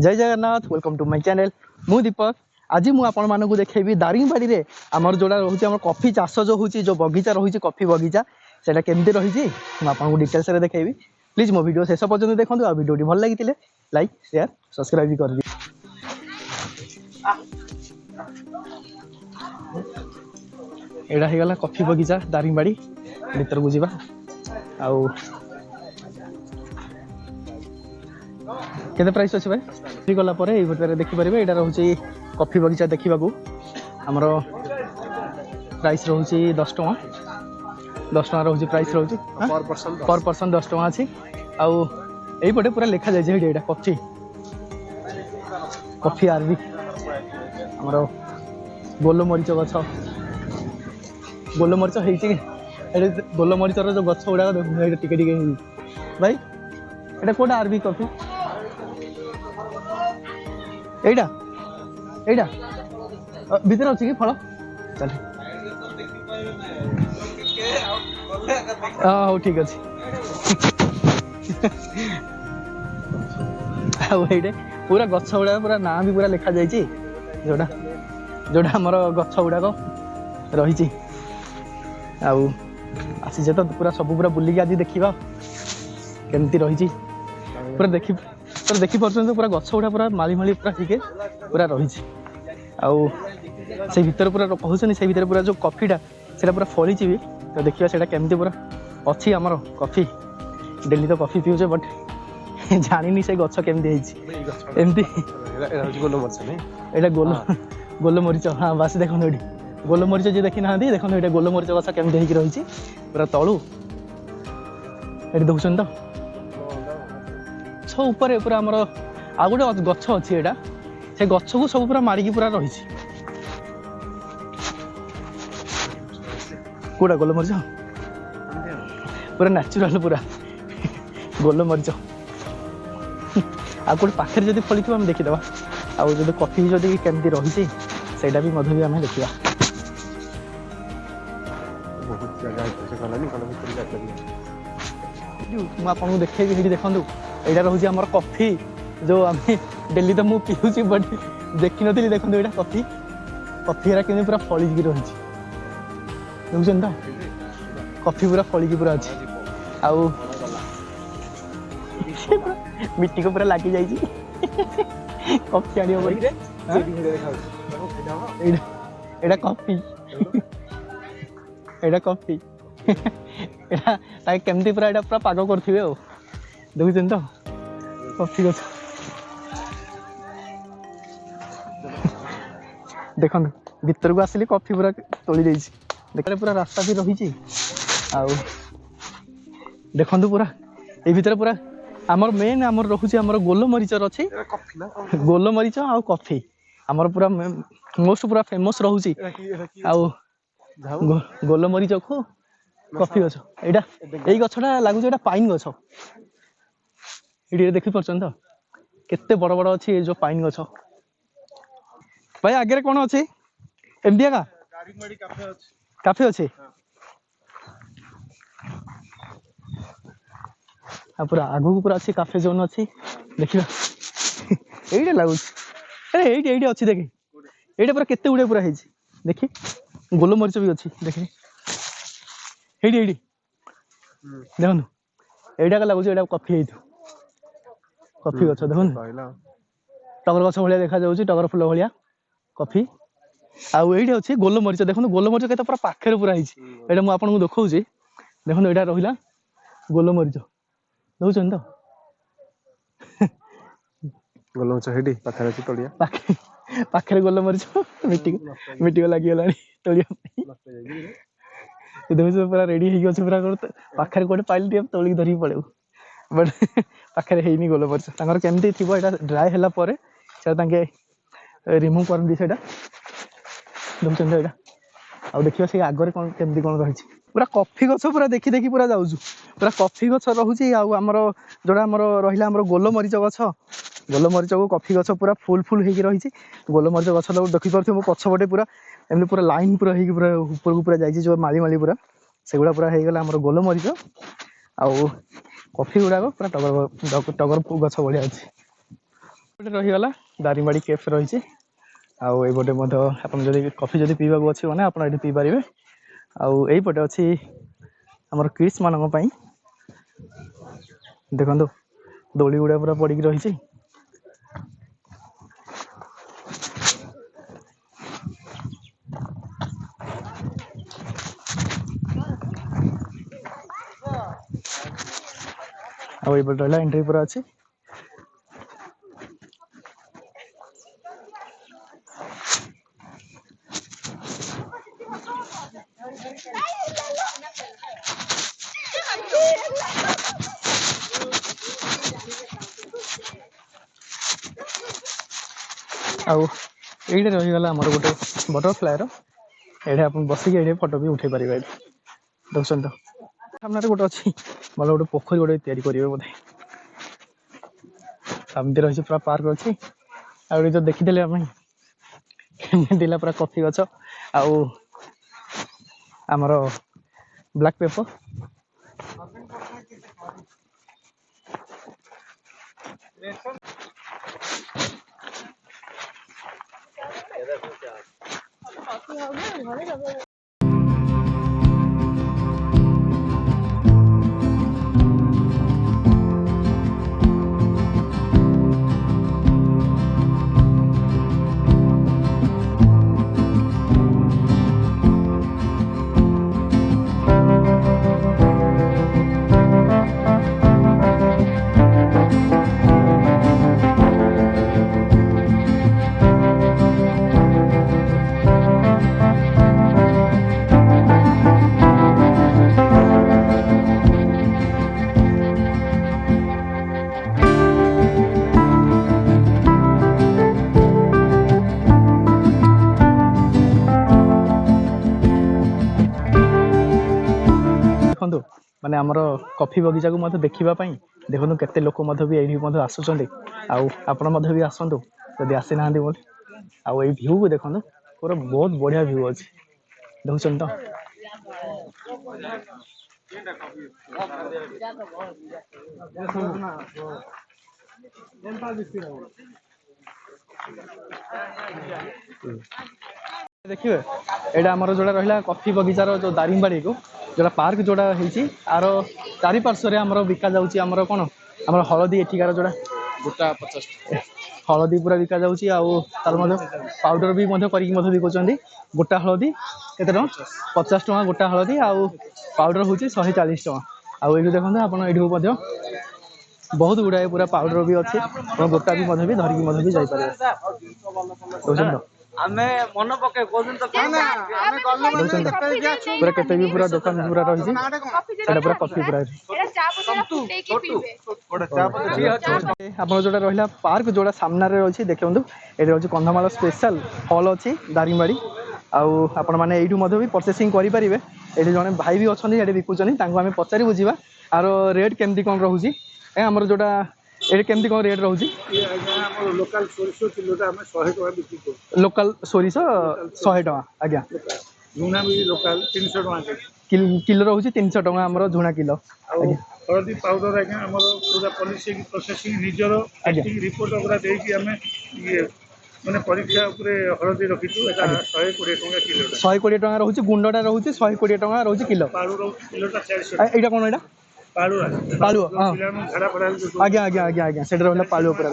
जय Jagannath welcome to my channel मु दीपक। आज मुझे आपण मानक देखेबी दारिंगबाड़ी रे आमर जोड़ा रोचे आम कॉफी चाष जो होची जो बगीचा रही कॉफी बगीचा सेटा केमती रही मुझे आपको डिटेल्स रे देखेबी। प्लीज मो वीडियो शेष पर्यंत देखो आ वीडियो भल लगी लाइक शेयर सब्सक्राइब भी कर दी। एडा हो गला कॉफी बगीचा दारिंगबाड़ी भीतर को जीवा आउ केते प्राइस अछि भाई गला परे ए भीतर देखि परिबे। एडा रहउची कॉफी बगीचा देखिबा को हमरो प्राइस रहउची 10 टका रहउची प्राइस रहउची पर पर्सन 10 टका अछि। आउ एई पटे पूरा लिखा जाय जे एडा कॉफी आरबी हमरो गोल मरीच गछ हेइची एडे गोल मरीच रो जो गछ उडा देखु एडे टिके टिके भाई एडा कोडा आरबी कॉफी एडा एडा भीतर अच्छी कि फल चल हाँ ठीक अच्छे पूरा गछ गुड़ा पूरा ना भी पूरा लिखा जाइए जोड़ा जोड़ा आमर गछ गुड़ाक रही आसी तो पूरा सब पूरा बुलिक आज देखा केमती रही पूरा देखी पार्थ पूरा गछ गुड़ा पूरा माली माली पूरा ठीक पूरा रही से भीतर पूरा कहते से भीतर पूरा जो कॉफीटा से पूरा फली भी तो देखिए से केमती पूरा अच्छी आमर कॉफी डेली तो कॉफी पीछे बट जानी से गछ केमती एमती गोल मरीच हाँ बास देखो ये गोल मरीच जी देखी ना देखो ये गोल मरीच गछ केमती रही पूरा तलू ये देखुन तो ऊपर पूरा आमर आ गोटे गछ अच्छी एटा से गछ को सब पूरा मारिकी पूरा रही कौटा गोल मरीच पूरा नेचुरल पूरा गोल मरीच आ गोटे पाखे जब फली थी आम देखीदे आदि कॉफी जदि केमती रही से भी मधु भी आम देखा मुझे देखेबी देखूँ यहाँ रोचे आम कॉफी जो आम डेली तो मुझे पीऊँगी बट देखी नी देखो यहाँ कॉफी कॉफी एरा केमी पूरा फलिकी रही देखुन तो कॉफी पूरा फलिकी पूरा अच्छी आउ मिट्टी को पूरा लगी जाइए कॉफी आनी एटा कॉफी एटा कॉफी एटा केमती पूरा एटा पूरा पाग करथिबे ओ देखुन तो कॉफी गछ देखो भीतर को आसिली कॉफी पूरा तोली देछि देखले पूरा रास्ता भी रही देखो पूरा ए भीतर पूरा आमर मेन आमर रोचे आमर गोल मरीचर अच्छी गोल मरीच आ कॉफी आमर पूरा मोस्ट पूरा फेमस रोचे गोल मरीच को कॉफी गछ एटा एई गछटा लागुछ एटा पाइन गछ ये देखी पार्छन तो केते बड़ बड़ अच्छी जो पाइन गछ भाई आगे कौन अच्छी एमती का काफे अच्छे पूरा आगू को पूरा अच्छी काफे जोन अच्छी देखा ये लगुच अरे ये अच्छी देखे ये पूरा केते गुड़े पूरा देखी गोल मरीच भी अच्छी देखे ये देखो यहाँ लगुच यहाँ कॉफी कॉफी गछ देखो टगर गछ भाया देखा जाऊँ टगर फुल भाया कॉफी आउ ये अच्छी गोल मरीच देखो गोल मरीच के पूरा पाखे पूरा ये मुझे देखा देखो यहाँ रहा गोल मरीच देखुन तो गोल मरीच पाखे गोल मरीच मिट्टी को लगी देखो पूरा रेडी हो पूरा पाखे कौटे पाइल तोलिक धरिक पड़े बट पाखे है गोल मरीच केमती थी ड्राए है रिमूव करते देखुन तो यहाँ देखिए से आगे कौन केमती कौन रही पूरा कॉफी गछ पूरा देखी देखी पूरा जाऊँ पूरा कॉफी गछ रोचे आमर जोड़ा आमर रहा गोल मरीच को कॉफी गछ पूरा फुल फुल हो रही गोल मरीच गछ देखी पार्थ मो पछपटे पूरा एमती पूरा लाइन पूरा पूरा ऊपर को पूरा जाइए जो माली माली पूरा से गुड़ा पूरा होगला आमर गोल मरीच आउ कॉफी गुड़ाक पूरा टगर गछ भाया अच्छे ଗୋଟେ ରହିଗଲା ଦାରିଙ୍ଗବାଡ଼ି କେଫ୍ ରହିଛି। ଆଉ ଏଇପଟେ ମଧ୍ୟ ଆପଣ ଯଦି କଫି ଯଦି ପିଇବାକୁ ଅଛି ମାନେ ଆପଣ ଏଠି ପିଇପାରିବେ। ଆଉ ଏଇପଟେ ଅଛି ଆମର କିड्स ମାନଙ୍କ ପାଇଁ ଦେଖନ୍ତୁ ଦୋଳି ଗୁଡ଼ା ପୁରା ପଡ଼ିକି ରହିଛି। ଆଉ ଏଇପଟେ ରହିଲା ଏଣ୍ଟ୍ରି ପୁରା ଅଛି। ଆଉ ଏଇଠି ରହିଗଲା ଆମର ଗୋଟେ ବଟରଫ୍ଲାଏର ଏଇଠି ଆପଣ ବସିକି ଏଇଠି ଫଟୋ ବି ଉଠେଇ ପାରିବେ। ଏଇଠି ଦେଖୁଛନ୍ତି ତ ସାମ୍ନାରେ ଗୋଟେ ଅଛି ଭଲ ଗୋଟେ ପୋଖରୀ ଗୋଟେ ତିଆରି କରିବେ ବୋଧେ। ସେମିତି ରହିଛି ପୁରା ପାର୍କ ଅଛି। ଆଉ ଏଠି ତ ଦେଖିଥିଲେ ଆମେ କେମିତି ଥିଲା ପୁରା କଫି ଗଛ ଆଉ ଆମର ବ୍ଲାକ୍ ପେପର। ଦେଖନ୍ତୁ ମାନେ ଆମର କଫି ବଗିଚାକୁ ମଧ୍ୟ ଦେଖିବା ପାଇଁ ଦେଖନ୍ତୁ କେତେ ଲୋକ ମଧ୍ୟ ବି ଏଇଠି ମଧ୍ୟ ଆସୁଛନ୍ତି। ଆଉ ଆପଣ ମଧ୍ୟ ବି ଆସନ୍ତୁ ଯଦି ଆସିନାହାନ୍ତି ବୋଲି। ଆଉ ଏଇ ଭ୍ୟୁକୁ ଦେଖନ୍ତୁ ପୁରା ବହୁତ ବଢ଼ିଆ ଭ୍ୟୁ ଅଛି ଦେଖୁଛନ୍ତି ତ। ଦେଖିବେ ଏଇଟା ଆମର ଯୋଉଟା ରହିଲା କଫି ବଗିଚାର ଯୋଉ ଦାରିଙ୍ଗବାଡ଼ିକୁ ଯୋଉଟା ପାର୍କ ଯୋଉଟା ହେଇଛି ଆର ଚାରିପାର୍ଶ୍ୱରେ ଆମର ବିକା ଯାଉଛି ଆମର କ'ଣ ଆମର ହଳଦୀ ଏଠିକାର ଯୋଉଟା ଗୋଟା 50 ହଳଦୀ ପୁରା ବିକା ଯାଉଛି। ଆଉ ତାର ମଧ୍ୟ ପାଉଡର ବି ମଧ୍ୟ କରିକି ମଧ୍ୟ ବିକୁଛନ୍ତି। ଗୋଟା ହଳଦୀ କେତେ ଟଙ୍କା 50 ଟଙ୍କା ଗୋଟା ହଳଦୀ ଆଉ ପାଉଡର ହେଉଛି 140 ଟଙ୍କା। ଆଉ ଏଇଠି ଦେଖନ୍ତୁ ଆପଣ ଏଇଠିକୁ ମଧ୍ୟ ବହୁତ ଗୁଡ଼ାଏ ପୁରା ପାଉଡର ବି ଅଛି। ଆପଣ ଗୋଟା ବି ମଧ୍ୟ ବି ଧରିକି ମଧ୍ୟ ବି ଯାଇପାରିବେ ବୁଝୁଛନ୍ତି। ଆମେ ମନ ପକେଇ କହୁଛନ୍ତି ତ ପୁରା କେତେ ବି ପୁରା ଦୋକାନ ପୁରା ରହିଛି। ସେଟା ପୁରା କଫି ପୁରା ଆପଣ ଯୋଉଟା ରହିଲା ପାର୍କ ଯୋଉଟା ସାମ୍ନାରେ ରହିଛି ଦେଖନ୍ତୁ ଏଠି ହେଉଛି କନ୍ଧମାଳ ସ୍ପେଶାଲ ହଲ୍ ଅଛି ଦାରିଙ୍ଗବାଡ଼ି। ଆଉ ଆପଣମାନେ ଏଇଠୁ ମଧ୍ୟ ବି ପରଚେସିଂ କରିପାରିବେ। ଏଠି ଜଣେ ଭାଇ ବି ଅଛନ୍ତି ଏଠି ବିକୁଛନ୍ତି ତାଙ୍କୁ ଆମେ ପଚାରି ବୁଝିବା ଆର ରେଟ୍ କେମିତି କ'ଣ ରହୁଛି। ଆମର ଯୋଉଟା ଏଠି କେମିତି କ'ଣ ରେଟ୍ ରହୁଛି। ଲୋକାଲ ସୋରିଷ କିଲୋଟା ଆମେ 100 ଟଙ୍କା ବିକ୍ରି କରୁଛୁ। ଲୋକାଲ ସୋରିଷ 100 ଟଙ୍କା ଆଜ୍ଞା। ଝୁଣା ବି ଲୋକାଲ 300 ଟଙ୍କା କିଲୋ ରହୁଛି 300 ଟଙ୍କା ଆମର ଝୁଣା କିଲୋ। ଆଜ୍ଞା ହଳଦୀ ପାଉଡର ଆଜ୍ଞା ଆମର ପୁରା ପଲିସି ପ୍ରୋସେସିଂ ନିଜର ରିପୋର୍ଟ ପୁରା ଦେଇକି ଆମେ ଇଏ ମାନେ ପରୀକ୍ଷା ଉପରେ ହଳଦୀ ରଖିଛୁ। ଏଟା 120 ଟଙ୍କା କିଲୋଟା 120 ଟଙ୍କା ରହୁଛି। ଗୁଣ୍ଡଟା ରହୁଛି 120 ଟଙ୍କା ରହୁଛି କିଲୋ। ପାଳୁ ରହୁଛି କିଲୋଟା 400 ଏଇଟା କ'ଣ ଏଇଟା ପାଳୁଆ ପାଳୁଅ ହଁ ପିଲାମାନଙ୍କୁ ଝାଡ଼ା ଫାଡ଼ା ଆଜ୍ଞା ଆଜ୍ଞା ଆଜ୍ଞା ଆଜ୍ଞା ସେଟା ରହିଲା ପାଳୁଅ ପୁରା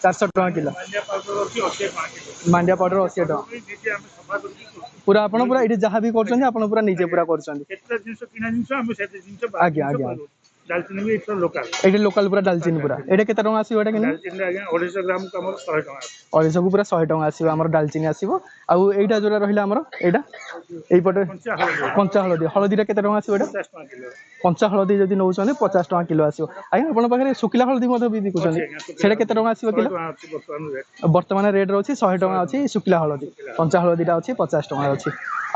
400 ଟଙ୍କା କିଲୋ। ମାଣ୍ଡିଆ ପାଉଡର ଅଛି 80 ଟଙ୍କା କିଲୋ। ମାଣ୍ଡିଆ ପାଉଡର 80 ଟଙ୍କା ନିଜେ ଆମେ ସଫା କରିକି ପୁରା ଆପଣ ପୁରା ଏଠି ଯାହା ବି କରୁଛନ୍ତି ଆପଣ ପୁରା ନିଜେ ପୁରା କରୁଛନ୍ତି। କେତେ ଜିନିଷ କିଣା ଜିନିଷ ଆମେ ସେତେ ଜିନିଷ ଆଜ୍ଞା ଆଜ୍ଞା ଡାଲଚିନି ବି ଏଇଟା ଲୋକାଲ। ଏଇଠି ଲୋକାଲ ପୁରା ଡାଲଚିନି ପୁରା ଏଇଟା କେତେ ଟଙ୍କା ଆସିବ ଏଇଟା କେମିତି ଡାଲଚିନି ଆଜ୍ଞା 250 ଗ୍ରାମକୁ ଆମର 100 ଟଙ୍କା 250କୁ ପୁରା 100 ଟଙ୍କା ଆସିବ ଆମର ଡାଲଚିନି ଆସିବ। ଆଉ ଏଇଟା ଯୋଉଟା ରହିଲା ଆମର ଏଇଟା ଏଇପଟେ କଞ୍ଚା ହଳଦୀ ହଳଦୀଟା କେତେ ଟଙ୍କା ଆସିବ ଏଇଟା 50 ଟଙ୍କା କିଲୋ। କଞ୍ଚା ହଳଦୀ ଯଦି ନେଉଛନ୍ତି 50 ଟଙ୍କା କିଲୋ ଆସିବ। ଆଜ୍ଞା ଆପଣଙ୍କ ପାଖରେ ଶୁଖିଲା ହଳଦୀ ମଧ୍ୟ ବି ବିକୁଛନ୍ତି ସେଇଟା କେତେ ଟଙ୍କା ଆସିବ କିଲୋ। ବର୍ତ୍ତମାନ ରେଟ୍ ରହୁଛି 100 ଟଙ୍କା ଅଛି ଶୁଖିଲା ହଳଦୀ। କଞ୍ଚା ହଳଦୀଟା ଅଛି 50 ଟଙ୍କା ଅଛି।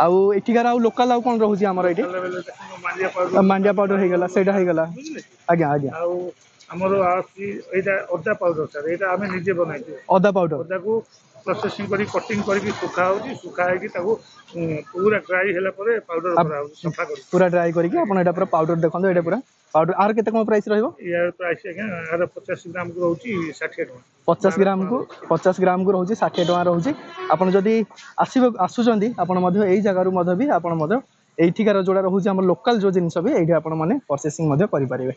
ଆଉ ଏଠିକାର ଆଉ ଲୋକାଲ ଆଉ କ'ଣ ରହୁଛି ଆମର ଏଇଠି ମାଣ୍ଡିଆ ପାଉଡର ହେଇଗଲା ସେଇଟା ହେଇଗଲା ଆଜ୍ଞା ଆଜ୍ଞା। ଆଉ ଆମର ଆସୁଛି ଏଇଟା ଅଦା ପାଉଡର ସାର୍, ଏଇଟା ଆମେ ନିଜେ ବନାଇଛୁ। ଅଦା ପାଉଡର ଅଦାକୁ ପ୍ରୋସେସିଂ କରି କଟିଂ କରିକି ଶୁଖା ହେଉଛି, ଶୁଖା ହେଇକି ତାକୁ ପୁରା ଡ୍ରାଇ ହେଲା ପରେ ପାଉଡର କରାହେଉଛି, ସଫା କରି। ପୁରା ଡ୍ରାଏ କରିକି ଆପଣ ଏଇଟା ପୁରା ପାଉଡର ଦେଖନ୍ତୁ, ଏଇଟା ପୁରା ପାଉଡର। ଆର କେତେ କଣ ପ୍ରାଇସ୍ ରହିବ? ୟାର ପ୍ରାଇସ୍ ଆଜ୍ଞା ଆର 50 ଗ୍ରାମକୁ ରହୁଛି 60 ଟଙ୍କା। 50 ଗ୍ରାମକୁ ରହୁଛି 60 ଟଙ୍କା ରହୁଛି। ଆପଣ ଯଦି ଆସୁଛନ୍ତି ଆପଣ ମଧ୍ୟ ଏଇ ଜାଗାରୁ ମଧ୍ୟ ବି ଆପଣ ମଧ୍ୟ ଏଇଠିକାର ଯୋଉଟା ରହୁଛି ଆମର ଲୋକାଲ ଯୋଉ ଜିନିଷ ବି ଏଇଠି ଆପଣ ମାନେ ପ୍ରୋସେସିଂ ମଧ୍ୟ କରିପାରିବେ।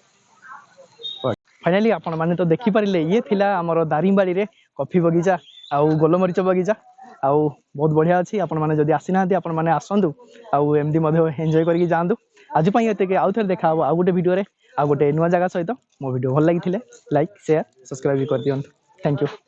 ଫାଇନାଲି ଆପଣ ମାନେ ତ ଦେଖିପାରିଲେ ଇଏ ଥିଲା ଆମର ଦାରିଙ୍ଗବାଡ଼ିରେ କଫି ବଗିଚା ଆଉ ଗୋଲମରିଚ ବଗିଚା। ଆଉ ବହୁତ ବଢ଼ିଆ ଅଛି। ଆପଣମାନେ ଯଦି ଆସିନାହାନ୍ତି ଆପଣମାନେ ଆସନ୍ତୁ ଆଉ ଏମିତି ମଧ୍ୟ ଏନ୍ଜୟ କରିକି ଯାଆନ୍ତୁ। ଆଜି ପାଇଁ ଏତିକି, ଆଉ ଥରେ ଦେଖା ହେବ ଆଉ ଗୋଟେ ଭିଡ଼ିଓରେ ଆଉ ଗୋଟେ ନୂଆ ଜାଗା ସହିତ। ମୋ ଭିଡ଼ିଓ ଭଲ ଲାଗିଥିଲେ ଲାଇକ୍ ସେୟାର ସବସ୍କ୍ରାଇବ୍ କରିଦିଅନ୍ତୁ। Thank you.